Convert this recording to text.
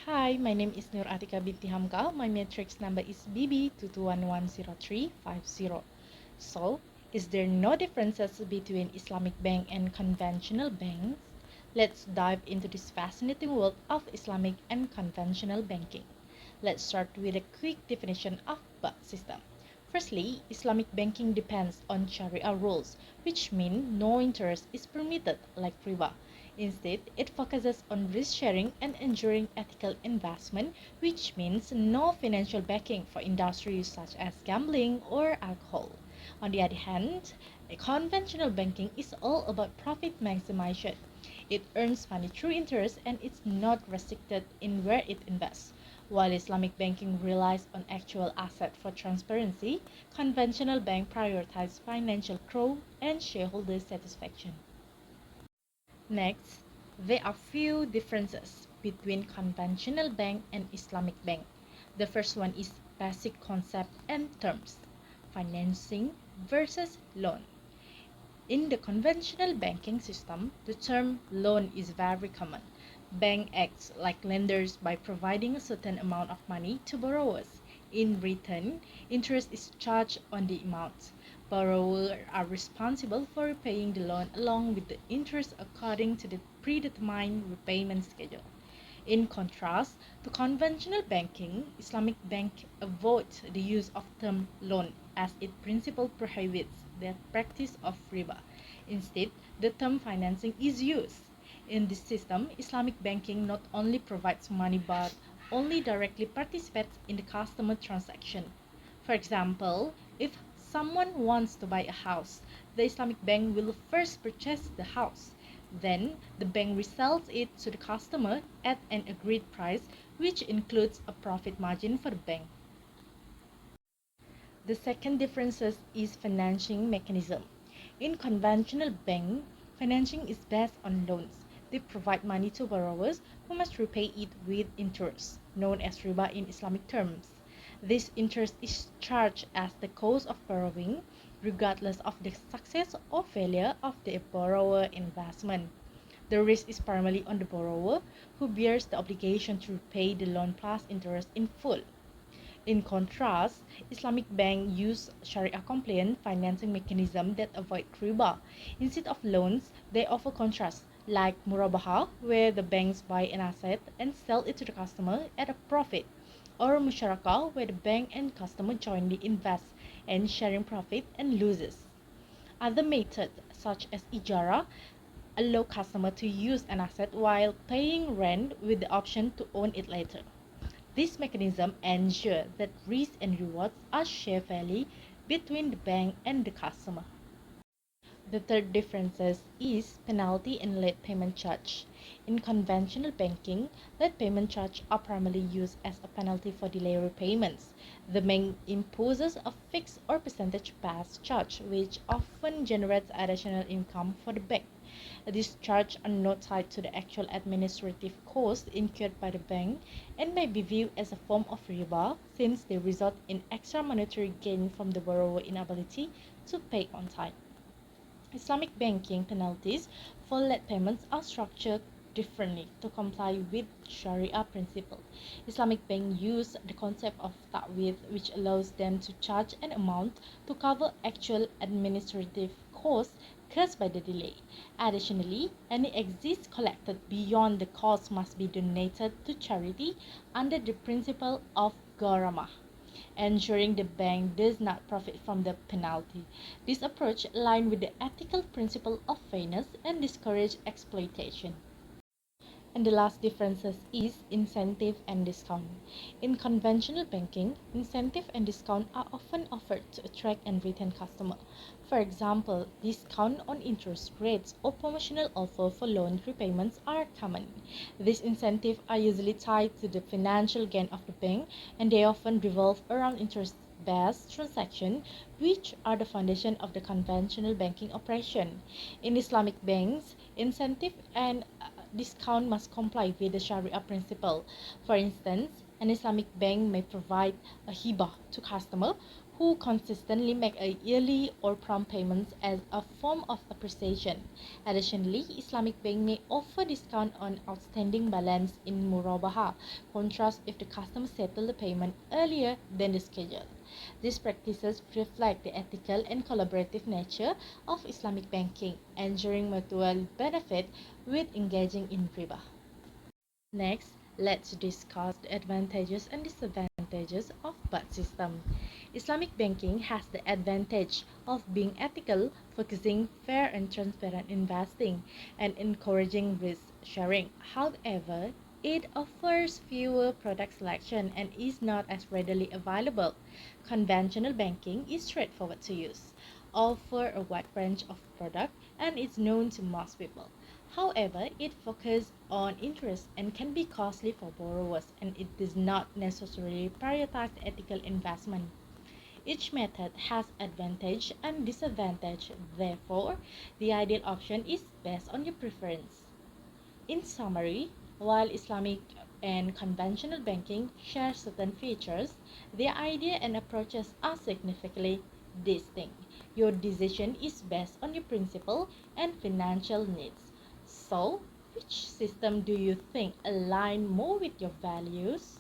Hi, my name is Nur Atika binti Hamka. My matrix number is BB2211030. So, is there no differences between Islamic bank and conventional banks? Let's dive into this fascinating world of Islamic and conventional banking. Let's start with a quick definition of both systems. Firstly, Islamic banking depends on Sharia rules, which mean no interest is permitted like riba. Instead, it focuses on risk sharing and ensuring ethical investment, which means no financial backing for industries such as gambling or alcohol. On the other hand, a conventional banking is all about profit maximization. It earns money through interest and it's not restricted in where it invests. While Islamic banking relies on actual asset for transparency, conventional banks prioritize financial growth and shareholder satisfaction. Next, there are few differences between conventional bank and Islamic bank. The first one is basic concept and terms. Financing versus loan. In the conventional banking system, the term loan is very common. Bank acts like lenders by providing a certain amount of money to borrowers. In return, interest is charged on the amount. Borrowers are responsible for repaying the loan along with the interest according to the predetermined repayment schedule. In contrast to conventional banking, Islamic bank avoids the use of term loan as its principle prohibits the practice of riba. Instead, the term financing is used. In this system, Islamic banking not only provides money but only directly participates in the customer transaction. For example, if someone wants to buy a house, the Islamic bank will first purchase the house. Then, the bank resells it to the customer at an agreed price, which includes a profit margin for the bank. The second difference is financing mechanism. In conventional bank, financing is based on loans. They provide money to borrowers who must repay it with interest, known as riba in Islamic terms. This interest is charged as the cost of borrowing, regardless of the success or failure of the borrower investment. The risk is primarily on the borrower, who bears the obligation to repay the loan plus interest in full. In contrast, Islamic banks use Sharia-compliant financing mechanisms that avoid riba. Instead of loans, they offer contracts like murabaha, where the banks buy an asset and sell it to the customer at a profit, or musharaka, where the bank and customer jointly invest and sharing profit and losses. Other methods, such as ijara, allow customer to use an asset while paying rent with the option to own it later. This mechanism ensures that risks and rewards are shared fairly between the bank and the customer. The third difference is penalty and late payment charge. In conventional banking, late payment charge are primarily used as a penalty for delay repayments. The bank imposes a fixed or percentage-based charge, which often generates additional income for the bank. These charges are not tied to the actual administrative costs incurred by the bank and may be viewed as a form of riba since they result in extra monetary gain from the borrower's inability to pay on time. Islamic banking penalties for late payments are structured differently to comply with Sharia principles. Islamic banks use the concept of ta'wid, which allows them to charge an amount to cover actual administrative costs caused by the delay. Additionally, any exits collected beyond the cost must be donated to charity under the principle of gharama, ensuring the bank does not profit from the penalty. This approach aligns with the ethical principle of fairness and discourages exploitation. And the last difference is incentive and discount. In conventional banking, incentive and discount are often offered to attract and retain customers. For example, discount on interest rates or promotional offer for loan repayments are common. These incentives are usually tied to the financial gain of the bank, and they often revolve around interest-based transactions, which are the foundation of the conventional banking operation. In Islamic banks, incentive and discount must comply with the Sharia principle. For instance, an Islamic bank may provide a hibah to customers who consistently make a yearly or prompt payments as a form of appreciation. Additionally, Islamic Bank may offer discount on outstanding balance in Murabaha contrast if the customer settle the payment earlier than the schedule. These practices reflect the ethical and collaborative nature of Islamic banking, ensuring mutual benefit with engaging in riba. Next, let's discuss the advantages and disadvantages of BAT system. Islamic banking has the advantage of being ethical, focusing fair and transparent investing, and encouraging risk sharing. However, it offers fewer product selection and is not as readily available. Conventional banking is straightforward to use, offer a wide range of products, and is known to most people. However, it focuses on interest and can be costly for borrowers, and it does not necessarily prioritize ethical investment. Each method has advantage and disadvantage, therefore, the ideal option is based on your preference. In summary, while Islamic and conventional banking share certain features, their idea and approaches are significantly distinct. Your decision is based on your principle and financial needs. So, which system do you think align more with your values?